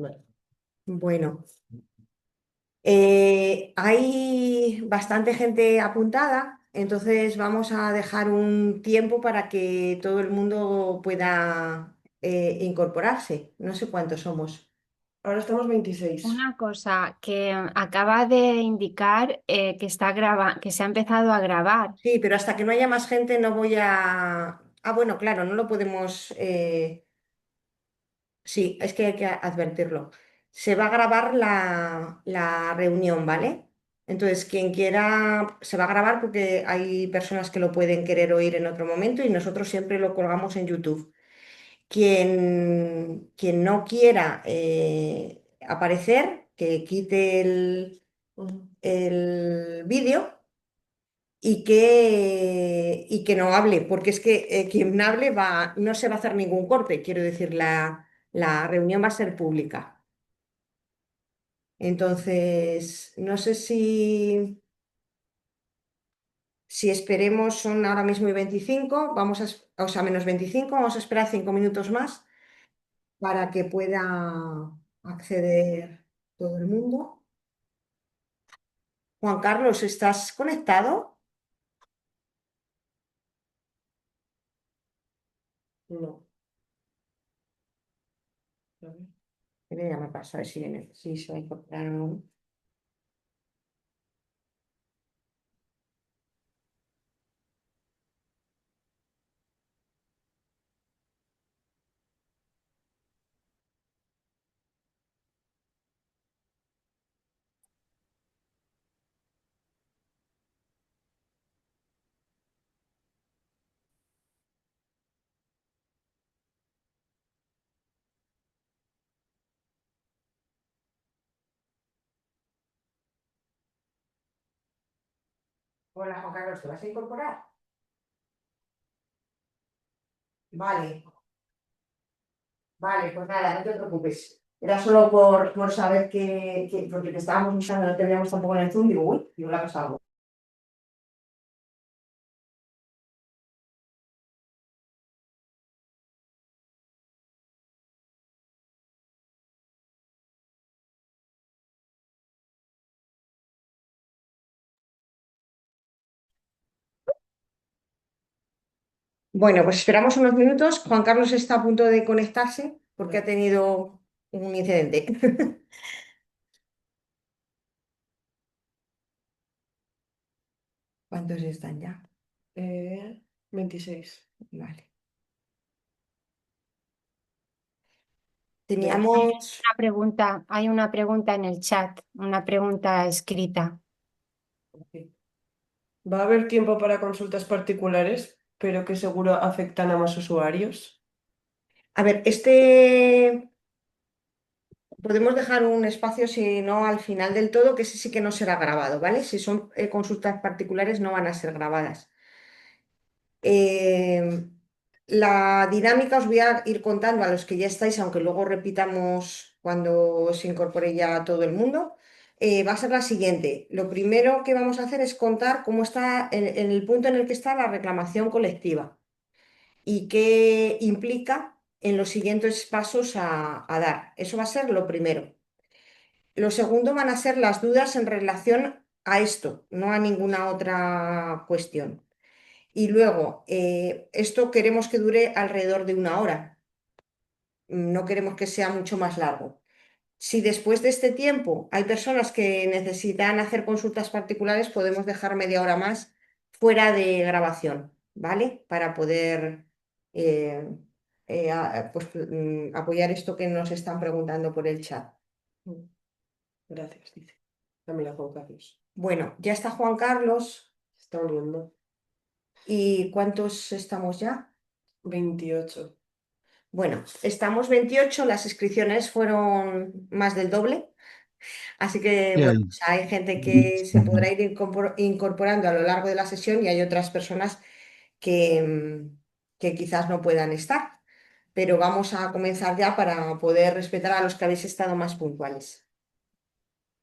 Vale. Bueno, hay bastante gente apuntada, entonces vamos a dejar un tiempo para que todo el mundo pueda incorporarse. No sé cuántos somos. Ahora estamos 26. Una cosa que acaba de indicar que se ha empezado a grabar. Sí, pero hasta que no haya más gente no voy a... Ah, bueno, claro, no lo podemos... Sí, es que hay que advertirlo. Se va a grabar la reunión, ¿vale? Entonces, quien quiera, se va a grabar porque hay personas que lo pueden querer oír en otro momento y nosotros siempre lo colgamos en YouTube. Quien no quiera aparecer, que quite Ujú. el vídeo y que no hable, porque es que quien hable no se va a hacer ningún corte, quiero decir, la reunión va a ser pública. Entonces, no sé si esperemos, son ahora mismo y 25, o sea, menos 25, vamos a esperar 5 minutos más para que pueda acceder todo el mundo. Juan Carlos, ¿estás conectado? No. A ver. Mira, ya me pasa, a ver si se va a incorporar o no. Hola, Juan Carlos, ¿te vas a incorporar? Vale, vale, pues nada, no te preocupes. Era solo por saber porque te estábamos buscando, no te veíamos tampoco en el Zoom, digo, uy, digo, la ha pasado algo. Bueno, pues esperamos unos minutos. Juan Carlos está a punto de conectarse porque ha Vale. tenido un incidente. ¿Cuántos están ya? 26. Vale. Venga. Teníamos, Hay una pregunta en el chat, una pregunta escrita. Ok. Va a haber tiempo para consultas particulares, pero que seguro afectan a más usuarios. a ver, podemos dejar un espacio, si no al final del todo, que ese sí que no será grabado, ¿vale? Si son consultas particulares, no van a ser grabadas. Eh, la dinámica os voy a ir contando a los que ya estáis, aunque luego repitamos cuando se incorpore ya todo el mundo. Va a ser la siguiente. Lo primero que vamos a hacer es contar cómo está en el punto en el que está la reclamación colectiva y qué implica en los siguientes pasos a dar. Eso va a ser lo primero. Lo segundo van a ser las dudas en relación a esto, no a ninguna otra cuestión. Y luego, esto queremos que dure alrededor de 1 hora, no queremos que sea mucho más largo. Si después de este tiempo hay personas que necesitan hacer consultas particulares, podemos dejar media hora más fuera de grabación, ¿vale? Para poder eh, pues, apoyar esto que nos están preguntando por el chat. Mm. Gracias, dice. También la Juan Carlos. Bueno, ya está Juan Carlos. Se está uniendo. ¿Y cuántos estamos ya? 28. Bueno, estamos 28, las inscripciones fueron más del doble, así que bueno, Bien. pues hay gente que se podrá ir incorporando a lo largo de la sesión y hay otras personas que quizás no puedan estar, pero vamos a comenzar ya para poder respetar a los que habéis estado más puntuales.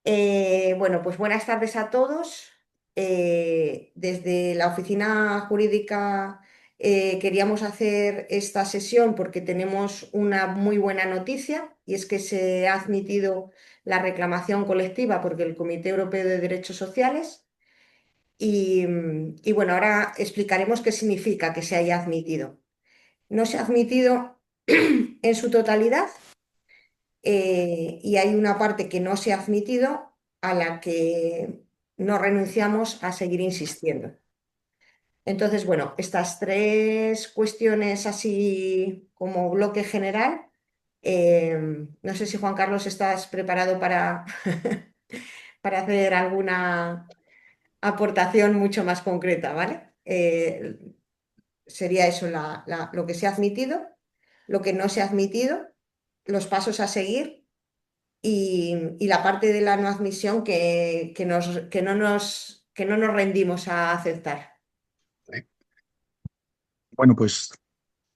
Bueno, pues buenas tardes a todos. Desde la Oficina Jurídica Queríamos hacer esta sesión porque tenemos una muy buena noticia y es que se ha admitido la reclamación colectiva porque el Comité Europeo de Derechos Sociales y bueno, ahora explicaremos qué significa que se haya admitido. No se ha admitido en su totalidad y hay una parte que no se ha admitido a la que no renunciamos a seguir insistiendo. Entonces, bueno, estas tres cuestiones así como bloque general, no sé si Juan Carlos estás preparado para, para hacer alguna aportación mucho más concreta, ¿vale? Sería eso lo que se ha admitido, lo que no se ha admitido, los pasos a seguir y la parte de la no admisión que no nos rendimos a aceptar. Bueno, pues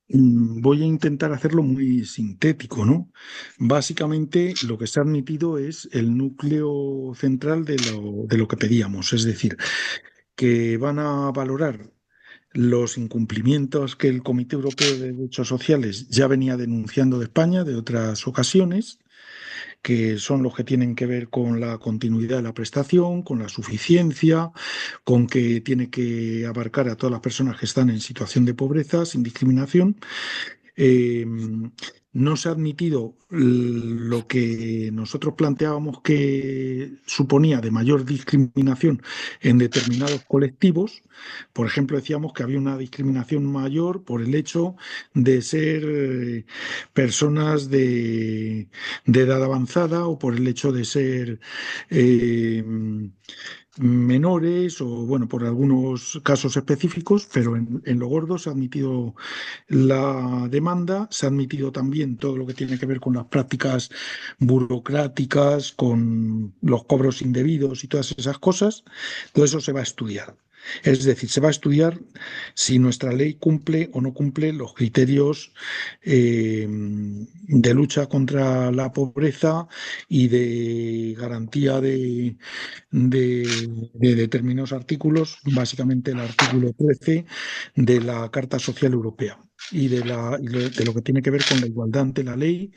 voy a intentar hacerlo muy sintético, ¿no? Básicamente lo que se ha admitido es el núcleo central de lo que pedíamos, es decir, que van a valorar los incumplimientos que el Comité Europeo de Derechos Sociales ya venía denunciando de España de otras ocasiones, que son los que tienen que ver con la continuidad de la prestación, con la suficiencia, con que tiene que abarcar a todas las personas que están en situación de pobreza sin discriminación. eh, no se ha admitido lo que nosotros planteábamos que suponía de mayor discriminación en determinados colectivos. Por ejemplo, decíamos que había una discriminación mayor por el hecho de ser personas de edad avanzada o por el hecho de ser eh, menores o, bueno, por algunos casos específicos, pero en lo gordo se ha admitido la demanda, se ha admitido también todo lo que tiene que ver con las prácticas burocráticas, con los cobros indebidos y todas esas cosas. Todo eso se va a estudiar. Es decir, se va a estudiar si nuestra ley cumple o no cumple los criterios de lucha contra la pobreza y de garantía de determinados artículos, básicamente el artículo 13 de la Carta Social Europea de lo que tiene que ver con la igualdad ante la ley,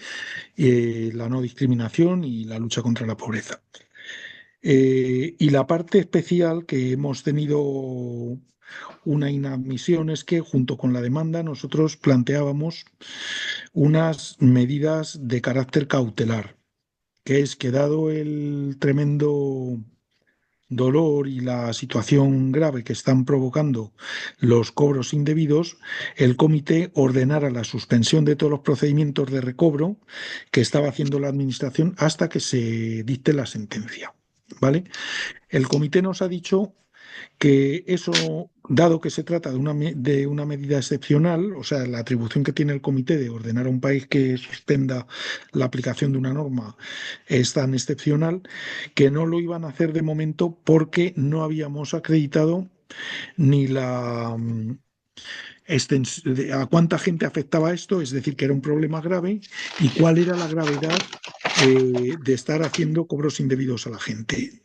la no discriminación y la lucha contra la pobreza. Y la parte especial que hemos tenido una inadmisión es que junto con la demanda nosotros planteábamos unas medidas de carácter cautelar, que es que dado el tremendo dolor y la situación grave que están provocando los cobros indebidos, el comité ordenara la suspensión de todos los procedimientos de recobro que estaba haciendo la Administración hasta que se dicte la sentencia. ¿Vale? El comité nos ha dicho que eso, dado que se trata de una medida excepcional, o sea, la atribución que tiene el comité de ordenar a un país que suspenda la aplicación de una norma es tan excepcional que no lo iban a hacer de momento porque no habíamos acreditado ni a cuánta gente afectaba esto, es decir, que era un problema grave y cuál era la gravedad de estar haciendo cobros indebidos a la gente.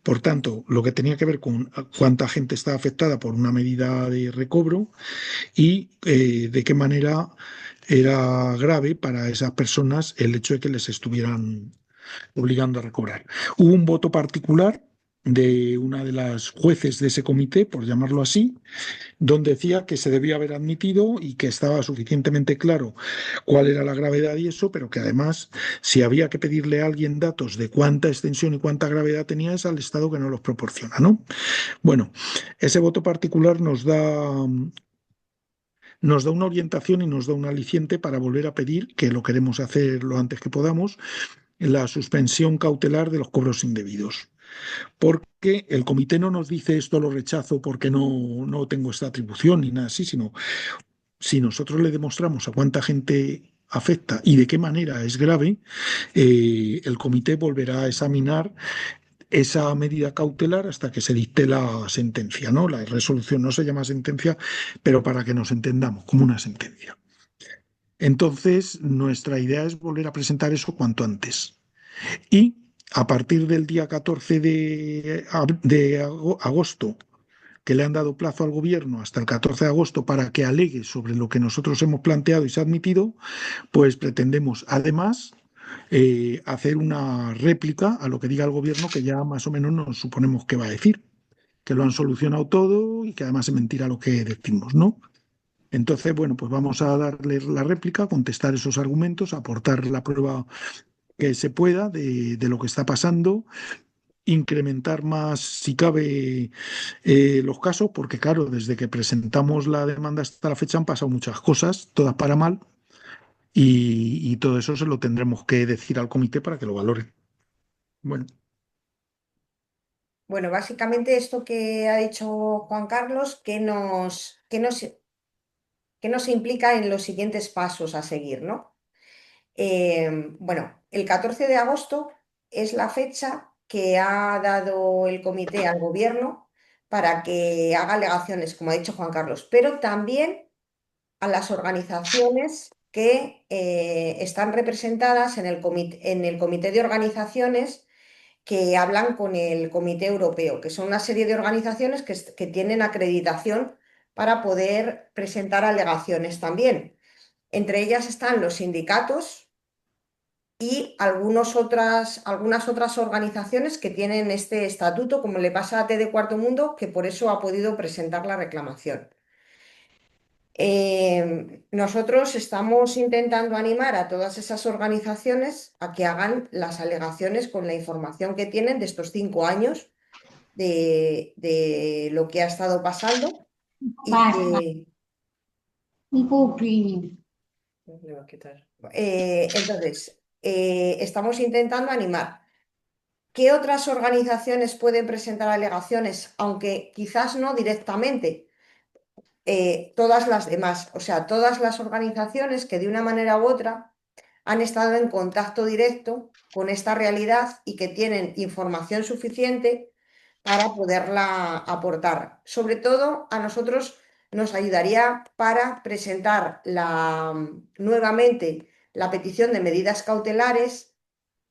Por tanto, lo que tenía que ver con cuánta gente está afectada por una medida de recobro y de qué manera era grave para esas personas el hecho de que les estuvieran obligando a recobrar. Hubo un voto particular de una de las jueces de ese comité, por llamarlo así, donde decía que se debía haber admitido y que estaba suficientemente claro cuál era la gravedad y eso, pero que además, si había que pedirle a alguien datos de cuánta extensión y cuánta gravedad tenía, es al Estado que no los proporciona, ¿no? Bueno, ese voto particular nos da una orientación y nos da un aliciente para volver a pedir, que lo queremos hacer lo antes que podamos, la suspensión cautelar de los cobros indebidos. Porque el comité no nos dice esto lo rechazo porque no tengo esta atribución ni nada así, sino si nosotros le demostramos a cuánta gente afecta y de qué manera es grave, el comité volverá a examinar esa medida cautelar hasta que se dicte la sentencia, ¿no? La resolución no se llama sentencia, pero para que nos entendamos, como una sentencia. Entonces, nuestra idea es volver a presentar eso cuanto antes. Y a partir del día 14 de agosto que le han dado plazo al gobierno hasta el 14 de agosto para que alegue sobre lo que nosotros hemos planteado y se ha admitido, pues pretendemos además hacer una réplica a lo que diga el gobierno, que ya más o menos nos suponemos que va a decir, que lo han solucionado todo y que además es mentira lo que decimos, ¿no? Entonces, bueno, pues vamos a darle la réplica, contestar esos argumentos, aportar la prueba que se pueda de lo que está pasando, incrementar más, si cabe, los casos, porque claro, desde que presentamos la demanda hasta la fecha han pasado muchas cosas, todas para mal, y todo eso se lo tendremos que decir al comité para que lo valore. Bueno, Bueno, básicamente esto que ha dicho Juan Carlos, que nos implica en los siguientes pasos a seguir, ¿no? Bueno, el 14 de agosto es la fecha que ha dado el comité al gobierno para que haga alegaciones, como ha dicho Juan Carlos, pero también a las organizaciones que están representadas en el comité de organizaciones que hablan con el Comité Europeo, que son una serie de organizaciones que tienen acreditación para poder presentar alegaciones también. Entre ellas están los sindicatos y algunas otras organizaciones que tienen este estatuto, como le pasa a TD Cuarto Mundo, que por eso ha podido presentar la reclamación. Nosotros estamos intentando animar a todas esas organizaciones a que hagan las alegaciones con la información que tienen de estos 5 años de lo que ha estado pasando y que Le va a quitar. entonces estamos intentando animar. ¿Qué otras organizaciones pueden presentar alegaciones, aunque quizás no directamente? Todas las demás, o sea, todas las organizaciones que de una manera u otra han estado en contacto directo con esta realidad y que tienen información suficiente para poderla aportar. Sobre todo a nosotros nos ayudaría para presentar nuevamente la petición de medidas cautelares,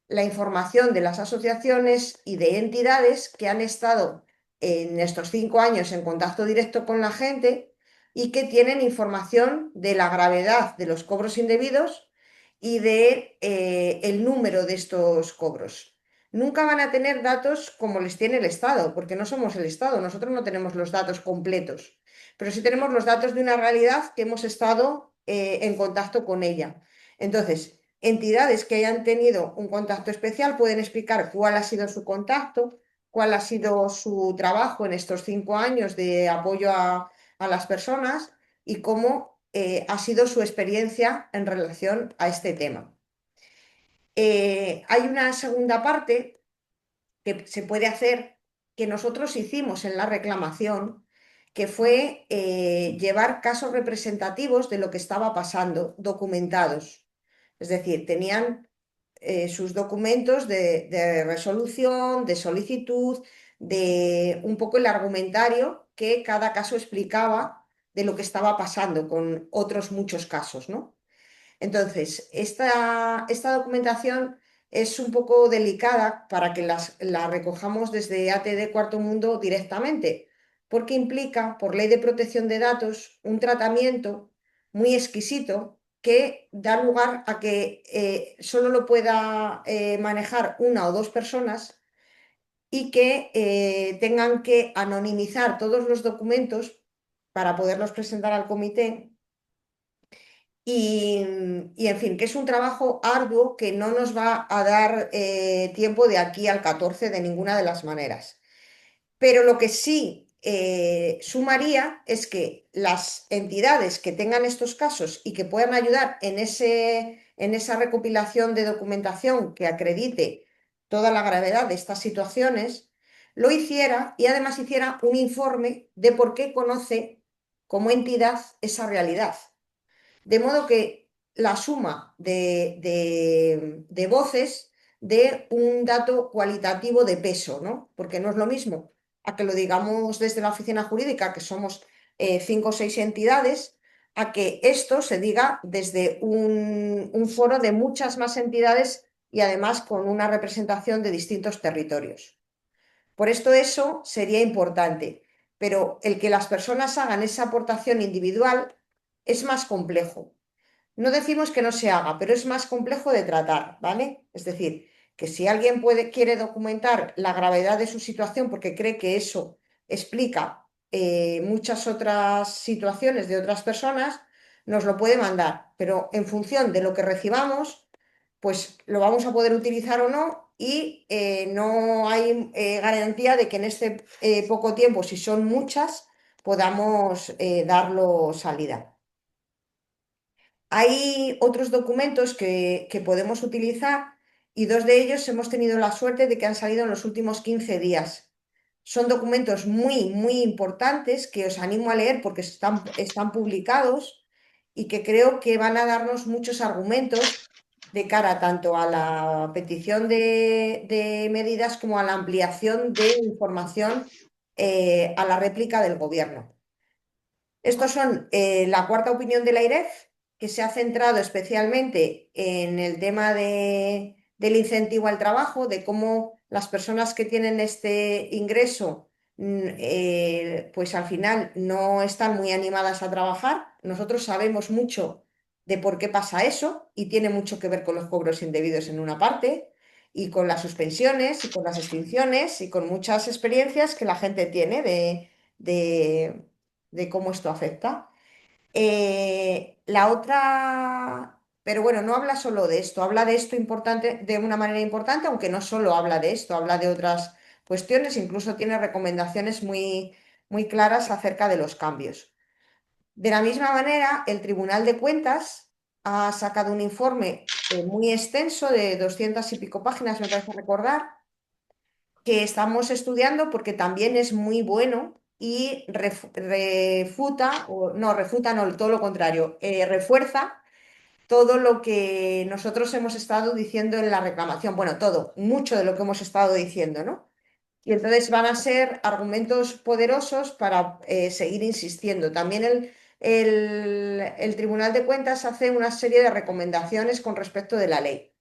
la información de las asociaciones y de entidades que han estado en estos 5 años en contacto directo con la gente y que tienen información de la gravedad de los cobros indebidos y de el número de estos cobros. Nunca van a tener datos como les tiene el Estado, porque no somos el Estado, nosotros no tenemos los datos completos, pero sí tenemos los datos de una realidad que hemos estado en contacto con ella. Entonces, entidades que hayan tenido un contacto especial pueden explicar cuál ha sido su contacto, cuál ha sido su trabajo en estos 5 años de apoyo a las personas y cómo ha sido su experiencia en relación a este tema. Hay una segunda parte que se puede hacer que nosotros hicimos en la reclamación, que fue llevar casos representativos de lo que estaba pasando, documentados. Es decir, tenían sus documentos de resolución, de solicitud, de un poco el argumentario que cada caso explicaba de lo que estaba pasando con otros muchos casos, ¿no? Entonces, esta documentación es un poco delicada para que la recojamos desde ATD Cuarto Mundo directamente, porque implica, por ley de protección de datos, un tratamiento muy exquisito que da lugar a que solo lo pueda manejar una o dos personas y que tengan que anonimizar todos los documentos para poderlos presentar al comité y, en fin, que es un trabajo arduo que no nos va a dar tiempo de aquí al 14 de ninguna de las maneras. Pero lo que sí sumaría es que las entidades que tengan estos casos y que puedan ayudar en esa recopilación de documentación que acredite toda la gravedad de estas situaciones, lo hiciera y además hiciera un informe de por qué conoce como entidad esa realidad. De modo que la suma de voces de un dato cualitativo de peso, ¿no? Porque no es lo mismo a que lo digamos desde la oficina jurídica, que somos 5 o 6 entidades, a que esto se diga desde un foro de muchas más entidades y además con una representación de distintos territorios. Por esto eso sería importante. pero el que las personas hagan esa aportación individual es más complejo. No decimos que no se haga, pero es más complejo de tratar, ¿vale? Es decir, que si alguien quiere documentar la gravedad de su situación porque cree que eso explica muchas otras situaciones de otras personas, nos lo puede mandar, pero en función de lo que recibamos, pues lo vamos a poder utilizar o no y no hay garantía de que en este poco tiempo, si son muchas, podamos darlo salida. Hay otros documentos que podemos utilizar y dos de ellos hemos tenido la suerte de que han salido en los últimos 15 días. Son documentos muy, muy importantes que os animo a leer porque están publicados y que creo que van a darnos muchos argumentos de cara tanto a la petición de medidas como a la ampliación de información a la réplica del gobierno. Estos son la cuarta opinión de la IREF, que se ha centrado especialmente en el tema del incentivo al trabajo, de cómo las personas que tienen este ingreso, pues al final no están muy animadas a trabajar. Nosotros sabemos mucho de por qué pasa eso y tiene mucho que ver con los cobros indebidos en una parte y con las suspensiones y con las extinciones y con muchas experiencias que la gente tiene de de cómo esto afecta. La otra, pero bueno, no habla solo de esto, habla de esto importante, de una manera importante, aunque no solo habla de esto, habla de otras cuestiones, incluso tiene recomendaciones muy, muy claras acerca de los cambios. De la misma manera, el Tribunal de Cuentas ha sacado un informe muy extenso de 200 y pico páginas, me parece recordar, que estamos estudiando porque también es muy bueno y refuta, o no, refuta, no, todo lo contrario, refuerza todo lo que nosotros hemos estado diciendo en la reclamación. Bueno, todo, mucho de lo que hemos estado diciendo, ¿no? Y entonces van a ser argumentos poderosos para seguir insistiendo. También el Tribunal de Cuentas hace una serie de recomendaciones con respecto de la ley.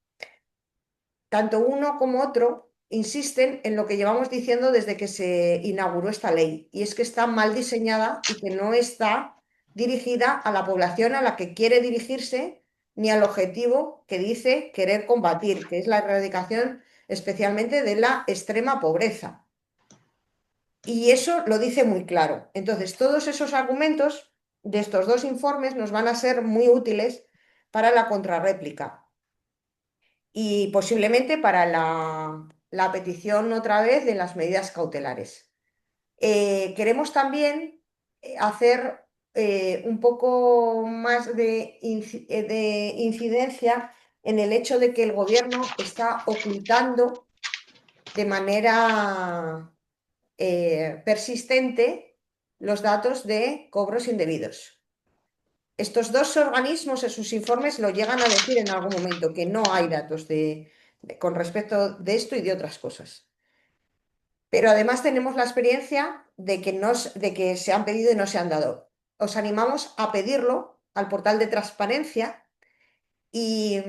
Tanto uno como otro insisten en lo que llevamos diciendo desde que se inauguró esta ley, y es que está mal diseñada y que no está dirigida a la población a la que quiere dirigirse ni al objetivo que dice querer combatir, que es la erradicación especialmente de la extrema pobreza. Y eso lo dice muy claro. Entonces, todos esos argumentos de estos dos informes nos van a ser muy útiles para la contrarréplica y posiblemente para la petición otra vez de las medidas cautelares. Queremos también hacer un poco más de incidencia en el hecho de que el gobierno está ocultando de manera persistente los datos de cobros indebidos. Estos dos organismos en sus informes lo llegan a decir en algún momento, que no hay datos con respecto de esto y de otras cosas. Pero además tenemos la experiencia de que se han pedido y no se han dado. Os animamos a pedirlo al portal de transparencia y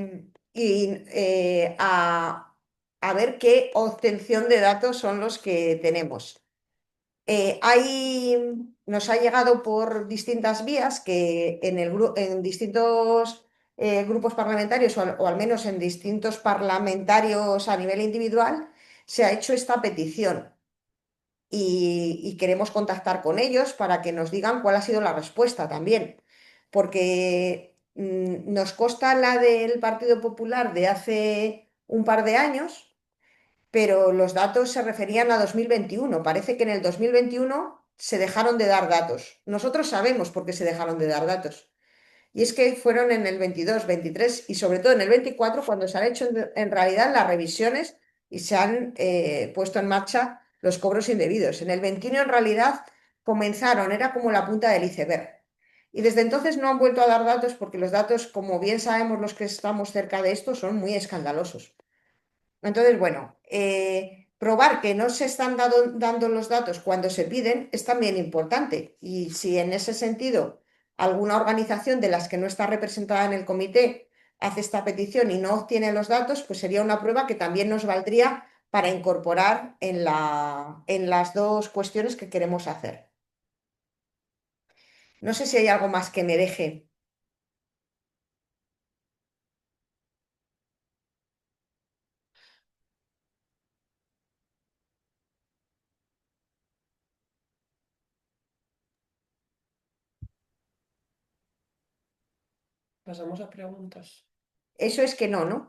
a ver qué obtención de datos son los que tenemos. Nos ha llegado por distintas vías que en distintos grupos parlamentarios o al menos en distintos parlamentarios a nivel individual se ha hecho esta petición y queremos contactar con ellos para que nos digan cuál ha sido la respuesta también, porque nos consta la del Partido Popular de hace un par de años, pero los datos se referían a 2021. Parece que en el 2021 se dejaron de dar datos. Nosotros sabemos por qué se dejaron de dar datos. Y es que fueron en el 22, 23 y sobre todo en el 24 cuando se han hecho en realidad las revisiones y se han puesto en marcha los cobros indebidos. En el 21 en realidad comenzaron, era como la punta del iceberg. Y desde entonces no han vuelto a dar datos porque los datos, como bien sabemos los que estamos cerca de esto, son muy escandalosos. Entonces, bueno, probar que no se están dando los datos cuando se piden es también importante. Y si en ese sentido alguna organización de las que no está representada en el comité hace esta petición y no obtiene los datos, pues sería una prueba que también nos valdría para incorporar en las dos cuestiones que queremos hacer. No sé si hay algo más que me deje. Pasamos a preguntas. Eso es que no, ¿no?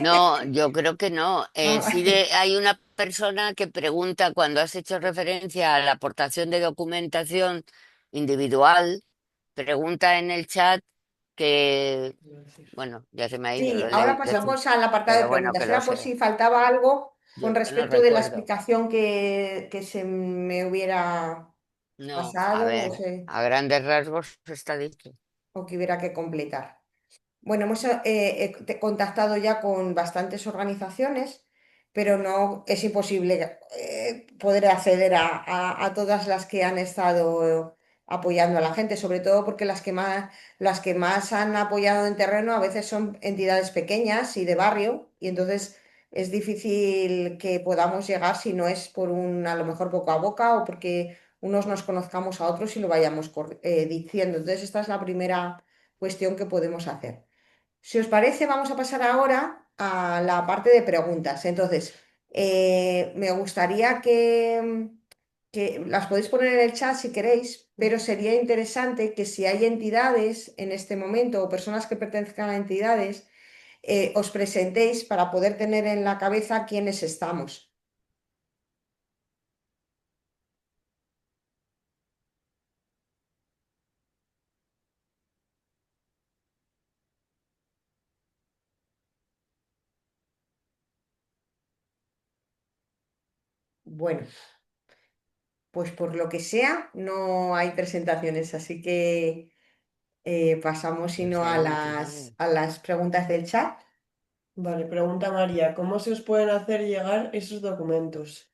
No, yo creo que no. Ah, Sí vale. hay una persona que pregunta cuando has hecho referencia a la aportación de documentación individual, pregunta en el chat que, Iba a decir. bueno, ya se me ha ido, Sí, lo ahora leí recién, pasamos al apartado de pero bueno, preguntas. que lo Era por sé. si faltaba algo Yo con no respecto de la recuerdo. explicación que se me hubiera No, a pasado, o, ver, a grandes rasgos está dicho. o que hubiera que completar. Bueno, hemos contactado ya con bastantes organizaciones, pero no es imposible poder acceder a todas las que han estado apoyando a la gente, sobre todo porque las que más han apoyado en terreno a veces son entidades pequeñas y de barrio, y entonces es difícil que podamos llegar si no es por un, a lo mejor boca a boca o porque unos nos conozcamos a otros y lo vayamos diciendo. Entonces, esta es la primera cuestión que podemos hacer. Si os parece, vamos a pasar ahora a la parte de preguntas. Entonces, me gustaría que las podéis poner en el chat si queréis, pero sería interesante que si hay entidades en este momento o personas que pertenezcan a entidades, os presentéis para poder tener en la cabeza quiénes estamos. Bueno, pues por lo que sea, no hay presentaciones, así que pasamos No sino sé, hay entidades. a las preguntas del chat. Vale, pregunta María, ¿cómo se os pueden hacer llegar esos documentos?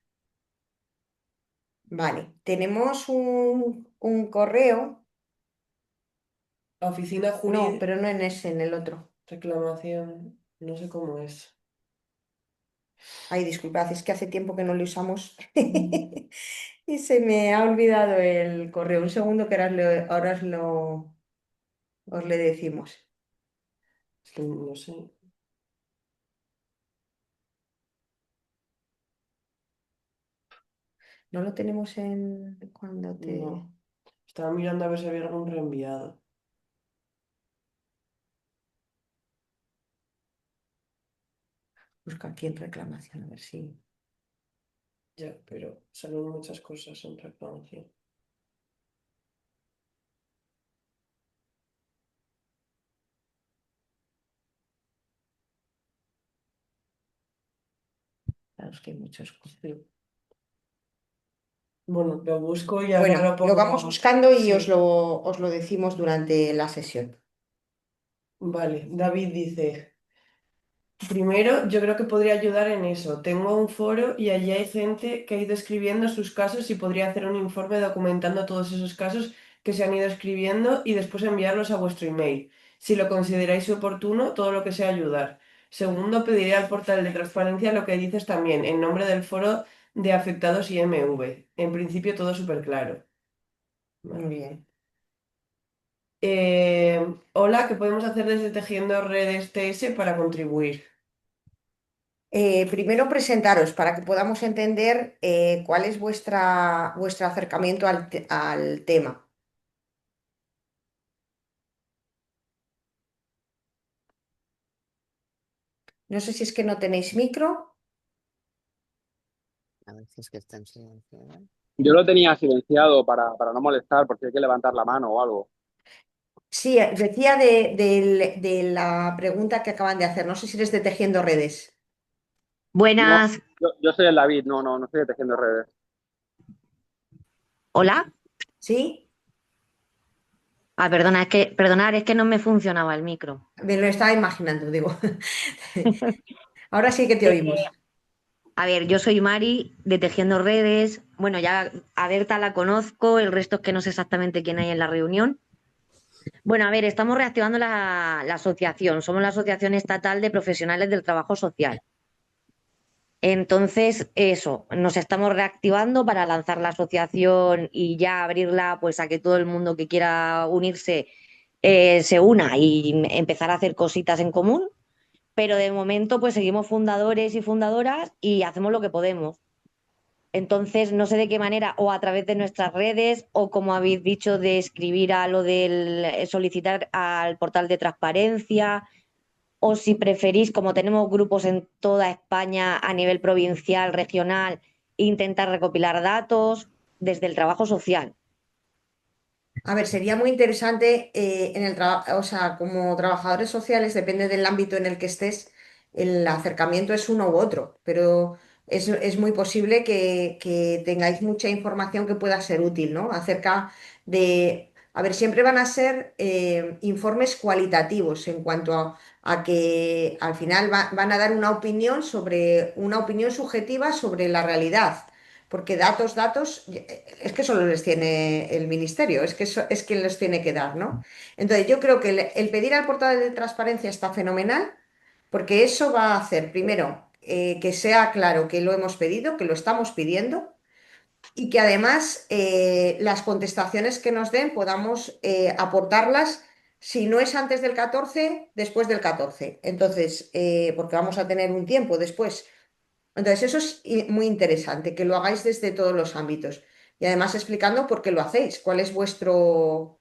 Vale, tenemos un correo, Oficina no, jurídica, pero no en ese, en el otro. reclamación, no sé cómo es. Ay, disculpad, es que hace tiempo que no lo usamos Mm, y se me ha olvidado el correo. Un segundo que ahora os le decimos. es que no sé, No lo tenemos en cuando te no. Estaba mirando a ver si había algún reenviado. busca aquí en reclamación, a ver si. Ya, pero salen muchas cosas en reclamación. Claro, es que hay muchos. Sí. Bueno, lo busco y Bueno, aclaro lo vamos poco. buscando y Sí, os lo decimos durante la sesión. vale. David dice. Primero, yo creo que podría ayudar en eso. Tengo un foro y allí hay gente que ha ido escribiendo sus casos y podría hacer un informe documentando todos esos casos que se han ido escribiendo y después enviarlos a vuestro email. Si lo consideráis oportuno, todo lo que sea ayudar. Segundo, pediré al portal de transparencia lo que dices también, en nombre del foro de afectados IMV. En principio, todo súper claro. Muy Vale. bien. Hola, ¿qué podemos hacer desde Tejiendo Redes TS para contribuir? Primero presentaros para que podamos entender cuál es vuestro acercamiento al tema. No sé si es que no tenéis micro. A veces que están silenciadas. Yo lo tenía silenciado para no molestar, porque hay que levantar la mano o algo. Sí, decía de la pregunta que acaban de hacer. No sé si eres de Tejiendo Redes. No, Buenas, yo soy el David, no estoy tejiendo redes. hola. ¿Sí? Perdona, perdonar, es que no me funcionaba el micro. Me lo estaba imaginando, digo. Ahora sí que te Eh, oímos. a ver, yo soy Mari de Tejiendo Redes. Bueno, ya a Berta la conozco, el resto es que no sé exactamente quién hay en la reunión. Bueno, a ver, estamos reactivando la asociación. Somos la Asociación Estatal de Profesionales del Trabajo Social. Entonces, eso, nos estamos reactivando para lanzar la asociación y ya abrirla pues a que todo el mundo que quiera unirse se una y empezar a hacer cositas en común, pero de momento pues seguimos fundadores y fundadoras y hacemos lo que podemos. Entonces, no sé de qué manera, o a través de nuestras redes, o como habéis dicho, de escribir a lo del solicitar al portal de transparencia, o si preferís, como tenemos grupos en toda España a nivel provincial, regional, intentar recopilar datos desde el trabajo social. A ver, sería muy interesante en el trabajo, o sea, como trabajadores sociales, depende del ámbito en el que estés, el acercamiento es uno u otro, pero es muy posible que tengáis mucha información que pueda ser útil, ¿no? Acerca de, a ver, siempre van a ser informes cualitativos en cuanto a que al final van a dar una opinión sobre, una opinión subjetiva sobre la realidad. Porque datos, es que solo les tiene el ministerio, es que es quien los tiene que dar, ¿no? Entonces, yo creo que el pedir al portal de transparencia está fenomenal, porque eso va a hacer, primero, que sea claro que lo hemos pedido, que lo estamos pidiendo, y que además las contestaciones que nos den podamos aportarlas, si no es antes del 14, después del 14. Entonces, porque vamos a tener un tiempo después. Entonces, eso es muy interesante, que lo hagáis desde todos los ámbitos. Y además explicando por qué lo hacéis, cuál es vuestro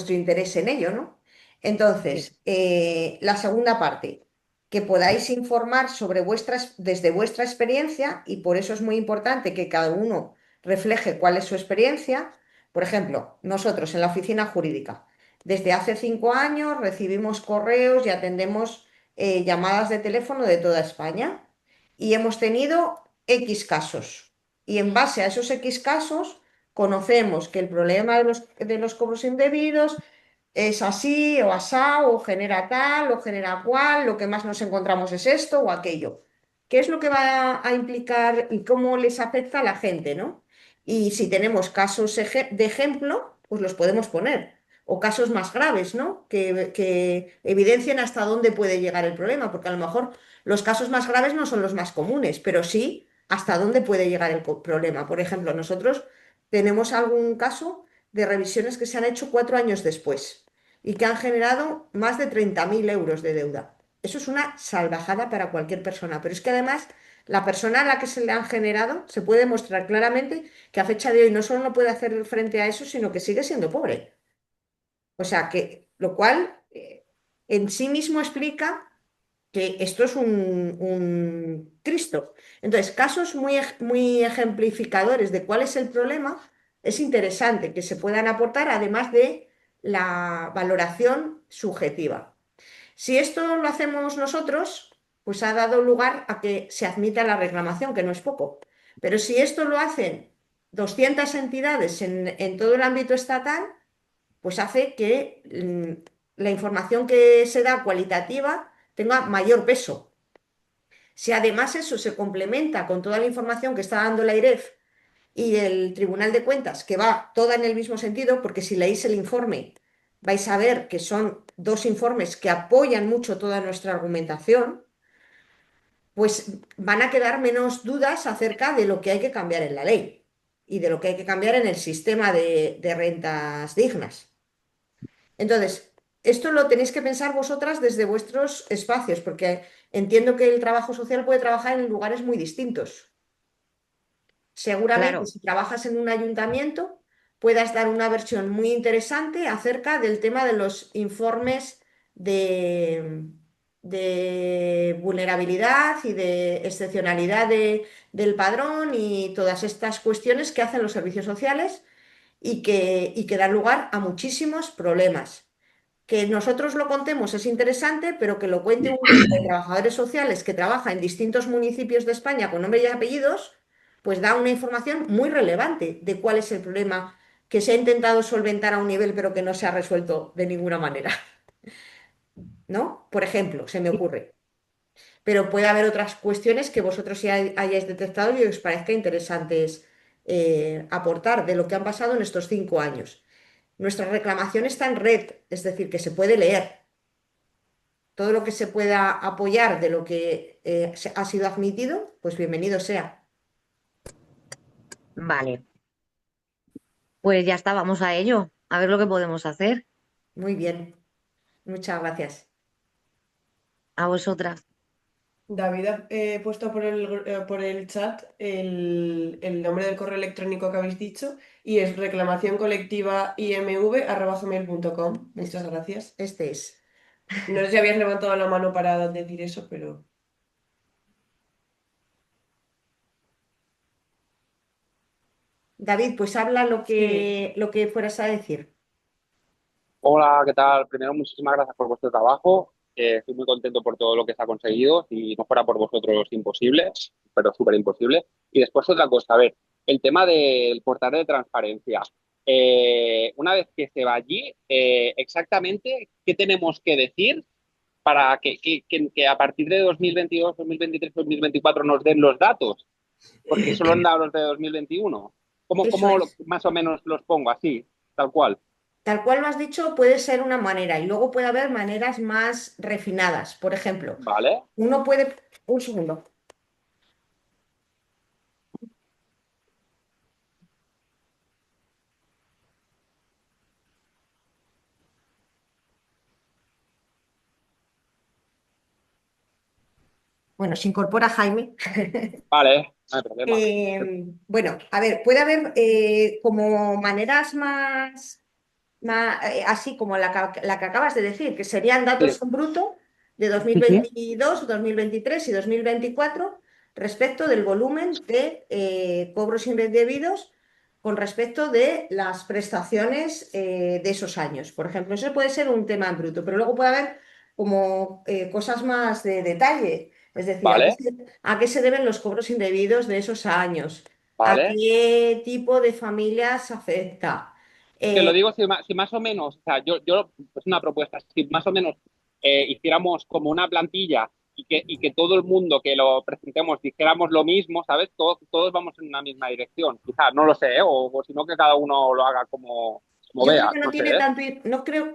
interés en ello, ¿no? Sí, Entonces, la segunda parte, que podáis informar sobre desde vuestra experiencia, y por eso es muy importante que cada uno refleje cuál es su experiencia. Por ejemplo, nosotros en la oficina jurídica, desde hace 5 años recibimos correos y atendemos llamadas de teléfono de toda España y hemos tenido X casos. Y en base a esos X casos, conocemos que el problema de los cobros indebidos es así o asá, o genera tal, o genera cual, lo que más nos encontramos es esto o aquello. ¿Qué es lo que va a implicar y cómo les afecta a la gente, ¿no? Y si tenemos casos de ejemplo, pues los podemos poner. O casos más graves, ¿no? Que evidencien hasta dónde puede llegar el problema, porque a lo mejor los casos más graves no son los más comunes, pero sí hasta dónde puede llegar el problema. Por ejemplo, nosotros tenemos algún caso de revisiones que se han hecho 4 años después y que han generado más de 30.000 euros de deuda. Eso es una salvajada para cualquier persona, pero es que además la persona a la que se le han generado se puede demostrar claramente que a fecha de hoy no solo no puede hacer frente a eso, sino que sigue siendo pobre. O sea, que lo cual en sí mismo explica que esto es un Cristo. Entonces, casos muy ejemplificadores de cuál es el problema, es interesante que se puedan aportar, además de la valoración subjetiva. Si esto lo hacemos nosotros, pues ha dado lugar a que se admita la reclamación, que no es poco. Pero si esto lo hacen 200 entidades en todo el ámbito estatal, pues hace que la información que se da cualitativa tenga mayor peso. Si además eso se complementa con toda la información que está dando la IREF y el Tribunal de Cuentas, que va toda en el mismo sentido, porque si leéis el informe vais a ver que son dos informes que apoyan mucho toda nuestra argumentación, pues van a quedar menos dudas acerca de lo que hay que cambiar en la ley y de lo que hay que cambiar en el sistema de rentas dignas. Entonces, esto lo tenéis que pensar vosotras desde vuestros espacios, porque entiendo que el trabajo social puede trabajar en lugares muy distintos. Seguramente, claro. si trabajas en un ayuntamiento, puedas dar una versión muy interesante acerca del tema de los informes de vulnerabilidad y de excepcionalidad del padrón y todas estas cuestiones que hacen los servicios sociales y que dan lugar a muchísimos problemas. Que nosotros lo contemos es interesante, pero que lo cuente un grupo de trabajadores sociales que trabaja en distintos municipios de España con nombres y apellidos, pues da una información muy relevante de cuál es el problema que se ha intentado solventar a un nivel, pero que no se ha resuelto de ninguna manera, ¿no? Por ejemplo, se me ocurre. Pero puede haber otras cuestiones que vosotros ya hayáis detectado y os parezca interesantes aportar de lo que han pasado en estos 5 años. Nuestra reclamación está en red, es decir, que se puede leer. todo lo que se pueda apoyar de lo que ha sido admitido, pues bienvenido sea. Vale, pues ya está, vamos a ello, a ver lo que podemos hacer. Muy bien, muchas gracias. A vosotras. David ha puesto por el chat el nombre del correo electrónico que habéis dicho y es reclamacioncolectivaimv@gmail.com. Muchas gracias. Este es. No sé si habías levantado la mano para decir eso, pero... David, pues habla Sí. lo que fueras a decir. Hola, ¿qué tal? Primero, muchísimas gracias por vuestro trabajo. Estoy muy contento por todo lo que se ha conseguido. Si no fuera por vosotros, imposible, pero súper imposible. Y después otra cosa, a ver, el tema del portal de transparencia. Una vez que se va allí, exactamente, ¿qué tenemos que decir para que a partir de 2022, 2023, 2024 nos den los datos? Porque solo han dado los de 2021. ¿Cómo, Eso cómo es. más o menos los pongo así, tal cual? Tal cual lo has dicho, puede ser una manera y luego puede haber maneras más refinadas. Por ejemplo, ¿Vale? uno puede... Un segundo. Bueno, se incorpora Jaime. Vale, no hay problema. Bueno, a ver, puede haber como maneras así como la que acabas de decir, que serían datos Sí. en bruto de Ujú. 2022, 2023 y 2024 respecto del volumen de cobros indebidos con respecto de las prestaciones de esos años. Por ejemplo, eso puede ser un tema en bruto, pero luego puede haber como cosas más de detalle, es decir, Vale, a qué se deben los cobros indebidos de esos años, a vale. qué tipo de familias afecta. Te lo Eh, digo si más o menos, o sea, yo, es una propuesta, si más o menos hiciéramos como una plantilla y que todo el mundo que lo presentemos dijéramos lo mismo, ¿sabes? Todos vamos en una misma dirección. Quizás, no lo sé, ¿eh? O si no, que cada uno lo haga como Yo creo vea, que no no sé, tiene ¿eh? tanto,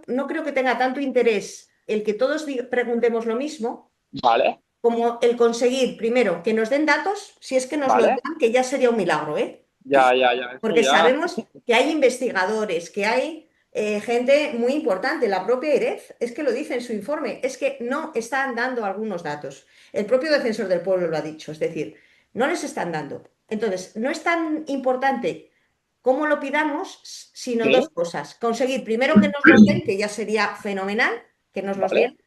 no creo que tenga tanto interés el que todos preguntemos lo mismo, Vale, como el conseguir, primero, que nos den datos, si es que nos los vale. dan, que ya sería un milagro, ¿eh? Ya, eso Porque ya. sabemos que hay investigadores, que hay gente muy importante, la propia IREF, es que lo dice en su informe, es que no están dando algunos datos. El propio defensor del pueblo lo ha dicho, es decir, no les están dando. Entonces, no es tan importante cómo lo pidamos, sino dos Sí, cosas. Conseguir primero que nos los den, que ya sería fenomenal, que nos los vale. dieran,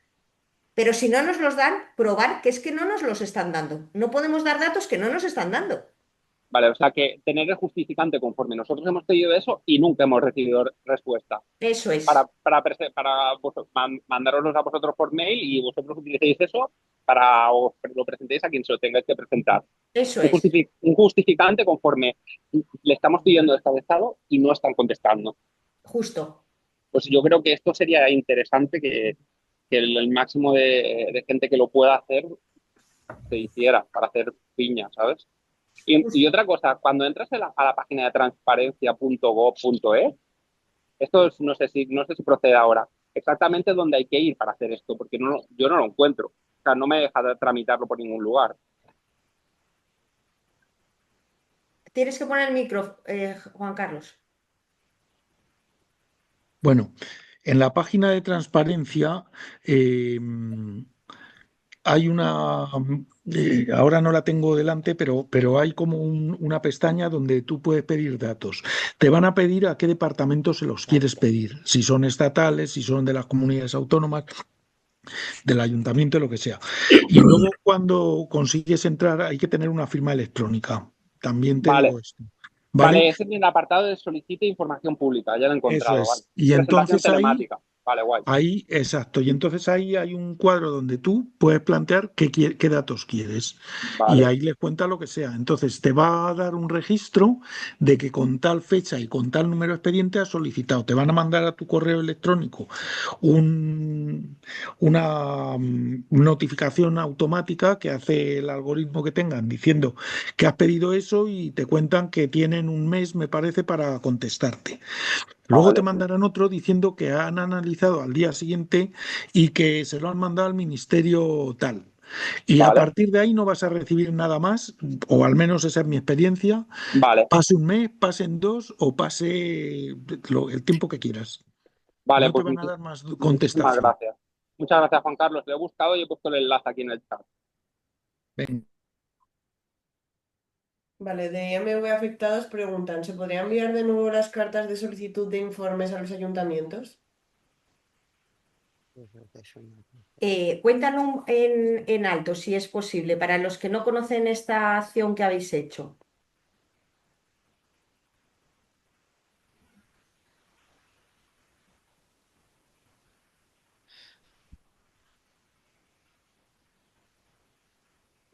pero si no nos los dan, probar que es que no nos los están dando. No podemos dar datos que no nos están dando. Vale, o sea que tener el justificante conforme nosotros hemos pedido eso y nunca hemos recibido respuesta. Eso para, es, mandaroslos a vosotros por mail y vosotros utilicéis eso para o lo presentéis a quien se lo tengáis que presentar. eso Un, es, un justificante conforme le estamos pidiendo estado y no están contestando. justo. Pues yo creo que esto sería interesante que el máximo de gente que lo pueda hacer se hiciera para hacer piña, ¿sabes? Y otra cosa, cuando entras a la página de transparencia.gov.es, esto no sé si procede ahora. Exactamente dónde hay que ir para hacer esto, porque yo no lo encuentro. O sea, no me deja de tramitarlo por ningún lugar. Tienes que poner el micro, Juan Carlos. Bueno, en la página de transparencia eh, hay ahora no la tengo delante, pero hay como una pestaña donde tú puedes pedir datos. Te van a pedir a qué departamento se los quieres pedir, si son estatales, si son de las comunidades autónomas, del ayuntamiento, lo que sea. Y luego cuando consigues entrar hay que tener una firma electrónica. También te Vale, digo esto. ¿Vale? vale, ese es en el apartado de solicite información pública, ya lo he Eso encontrado, vale. es. Y Presentación entonces ahí telemática, vale, guay. Ahí, exacto. Y entonces ahí hay un cuadro donde tú puedes plantear qué datos quieres. Y Vale, ahí les cuenta lo que sea. Entonces te va a dar un registro de que con tal fecha y con tal número de expediente has solicitado. Te van a mandar a tu correo electrónico una notificación automática que hace el algoritmo que tengan diciendo que has pedido eso y te cuentan que tienen un mes, me parece, para contestarte. Luego te Vale, mandarán otro diciendo que han analizado al día siguiente y que se lo han mandado al ministerio tal. Y a vale, partir de ahí no vas a recibir nada más, o al menos esa es mi experiencia, vale, pase un mes, pasen dos o pase el tiempo que quieras. vale, No te pues van a dar más muchísimas contestación. gracias. Muchas gracias, Juan Carlos. Lo he buscado y he puesto el enlace aquí en el chat. Venga. Vale, de MV Afectados preguntan, ¿se podría enviar de nuevo las cartas de solicitud de informes a los ayuntamientos? Cuéntanos en alto, si es posible, para los que no conocen esta acción que habéis hecho.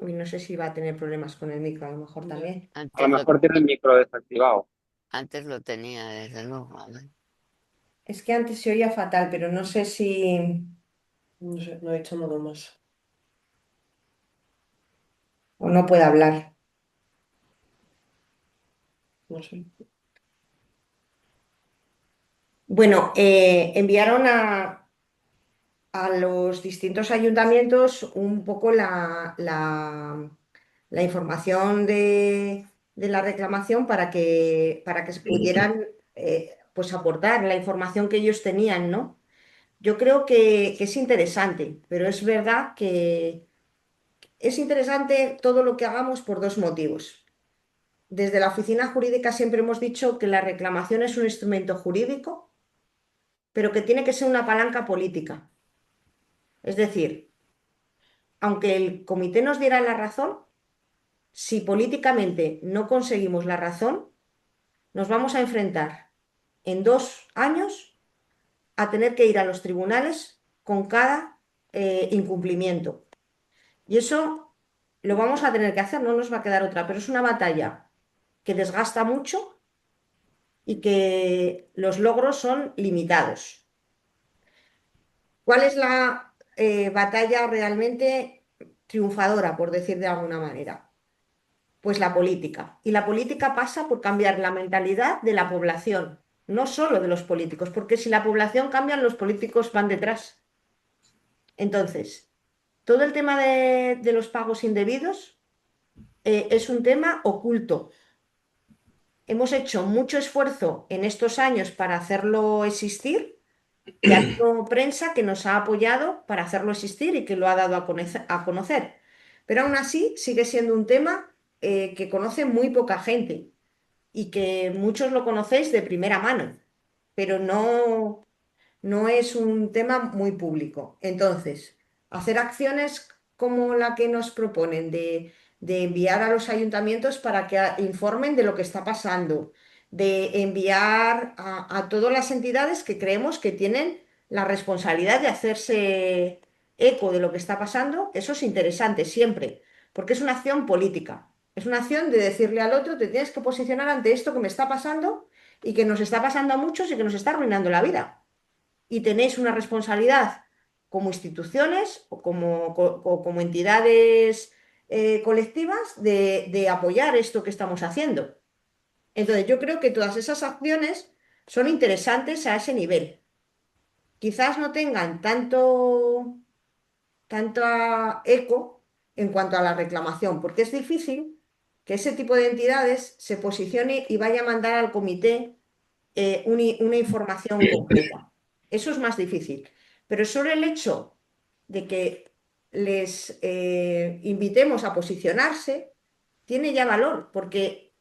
Uy, no sé si va a tener problemas con el micro, a lo mejor Ya, también. A lo Antes lo, mejor tiene el micro desactivado. antes lo tenía, desde luego. A ver. Es que antes se oía fatal, pero no sé si no sé, no he hecho nada más. o no puede hablar. No sé. Bueno, enviaron a los distintos ayuntamientos un poco la información de la reclamación para que se pudieran pues aportar la información que ellos tenían, ¿no? Yo creo que es interesante, pero es verdad que es interesante todo lo que hagamos por dos motivos. Desde la oficina jurídica siempre hemos dicho que la reclamación es un instrumento jurídico, pero que tiene que ser una palanca política. Es decir, aunque el comité nos diera la razón, si políticamente no conseguimos la razón, nos vamos a enfrentar en 2 años a tener que ir a los tribunales con cada incumplimiento. Y eso lo vamos a tener que hacer, no nos va a quedar otra, pero es una batalla que desgasta mucho y que los logros son limitados. ¿Cuál es la batalla realmente triunfadora, por decir de alguna manera? Pues la política. Y la política pasa por cambiar la mentalidad de la población, no solo de los políticos, porque si la población cambia, los políticos van detrás. Entonces, todo el tema de los pagos indebidos es un tema oculto. Hemos hecho mucho esfuerzo en estos años para hacerlo existir y ha habido prensa que nos ha apoyado para hacerlo existir y que lo ha dado a conocer. Pero aún así sigue siendo un tema que conoce muy poca gente y que muchos lo conocéis de primera mano, pero no es un tema muy público. Entonces, hacer acciones como la que nos proponen de enviar a los ayuntamientos para que informen de lo que está pasando, de enviar a todas las entidades que creemos que tienen la responsabilidad de hacerse eco de lo que está pasando, eso es interesante siempre, porque es una acción política. Es una acción de decirle al otro, te tienes que posicionar ante esto que me está pasando y que nos está pasando a muchos y que nos está arruinando la vida y tenéis una responsabilidad como instituciones o como entidades colectivas de apoyar esto que estamos haciendo. Entonces, yo creo que todas esas acciones son interesantes a ese nivel. Quizás no tengan tanto eco en cuanto a la reclamación, porque es difícil que ese tipo de entidades se posicione y vaya a mandar al comité una información concreta. Eso es más difícil. Pero solo el hecho de que les invitemos a posicionarse tiene ya valor, porque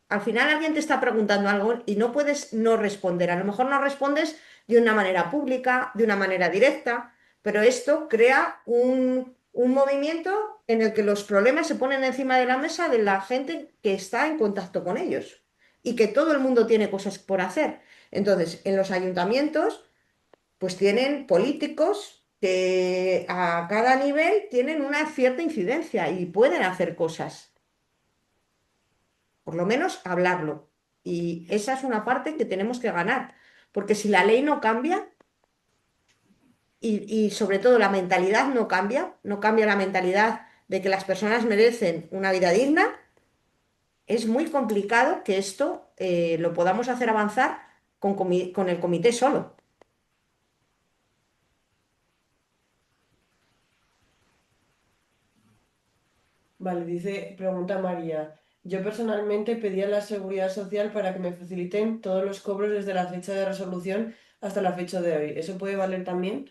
al final alguien te está preguntando algo y no puedes no responder. A lo mejor no respondes de una manera pública, de una manera directa, pero esto crea un movimiento en el que los problemas se ponen encima de la mesa de la gente que está en contacto con ellos y que todo el mundo tiene cosas por hacer. Entonces, en los ayuntamientos, pues tienen políticos que a cada nivel tienen una cierta incidencia y pueden hacer cosas, por lo menos hablarlo. Y esa es una parte que tenemos que ganar, porque si la ley no cambia y sobre todo la mentalidad no cambia la mentalidad de que las personas merecen una vida digna, es muy complicado que esto lo podamos hacer avanzar con el comité solo. Vale, pregunta María. Yo personalmente pedí a la Seguridad Social para que me faciliten todos los cobros desde la fecha de resolución hasta la fecha de hoy. ¿Eso puede valer también?